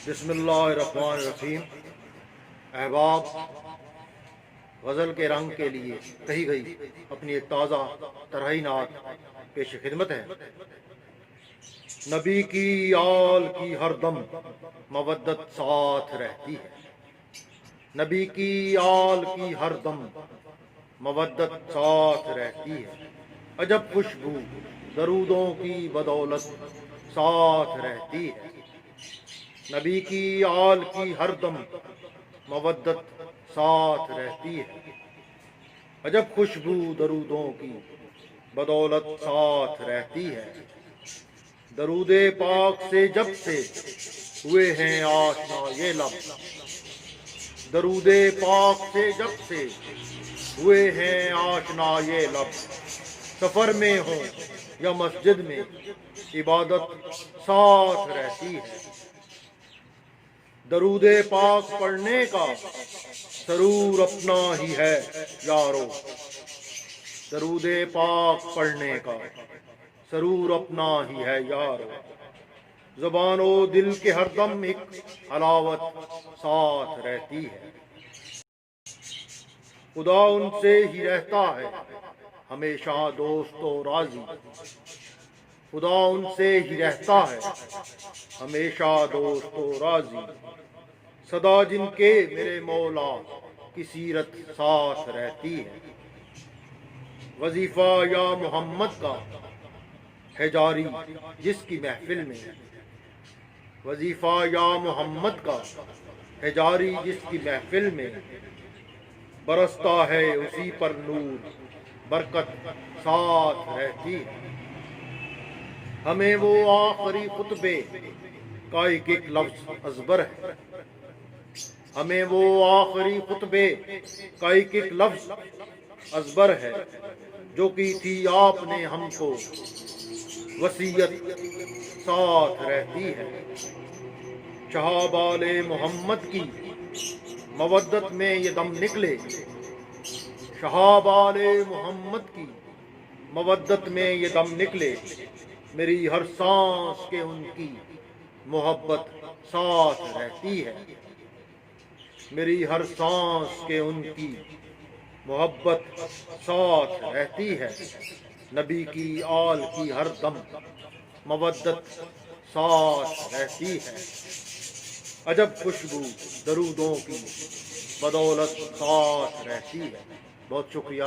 بسم اللہ الرحمن الرحیم۔ احباب، غزل کے رنگ کے لیے کہی گئی اپنی ایک تازہ طرحی نعت پیش خدمت ہے۔ نبی کی آل کی ہر دم مودت ساتھ رہتی ہے، نبی کی آل کی ہر دم مودت ساتھ رہتی ہے، عجب خوشبو درودوں کی بدولت ساتھ رہتی ہے، نبی کی آل کی ہر دم مودت ساتھ رہتی ہے، عجب خوشبو درودوں کی بدولت ساتھ رہتی ہے۔ درود پاک سے جب سے ہوئے ہیں آشنا یہ لب، درود پاک سے جب سے ہوئے ہیں آشنا یہ لب، سفر میں ہوں یا مسجد میں عبادت ساتھ رہتی ہے۔ درود پاک پڑھنے کا سرور اپنا ہی ہے یارو، درود پاک پڑھنے کا سرور اپنا ہی ہے یارو، زبان و دل کے ہر دم ایک حلاوت ساتھ رہتی ہے۔ خدا ان سے ہی رہتا ہے ہمیشہ دوست و راضی، خدا ان سے ہی رہتا ہے ہمیشہ دوست و راضی، سدا جن کے میرے مولا کی سیرت ساتھ رہتی ہے۔ وظیفہ یا محمد کا ہے جاری جس کی محفل میں، وظیفہ یا محمد کا ہے جاری جس کی محفل میں، برستا ہے اسی پر نور برکت ساتھ رہتی ہے۔ ہمیں وہ آخری خطبے کا ایک ایک لفظ ازبر ہے، ہمیں وہ آخری خطبے کا ایک ایک لفظ ازبر ہے، جو کی تھی آپ نے ہم کو وصیت ساتھ رہتی ہے۔ شہاب آل محمد کی مودت میں یہ دم نکلے، شہاب آل محمد کی مودت میں یہ دم نکلے، میری ہر سانس کے ان کی محبت ساتھ رہتی ہے، میری ہر سانس کے ان کی محبت ساتھ رہتی ہے، نبی کی آل کی ہر دم مودت ساتھ رہتی ہے، عجب خوشبو درودوں کی بدولت ساتھ رہتی ہے۔ بہت شکریہ۔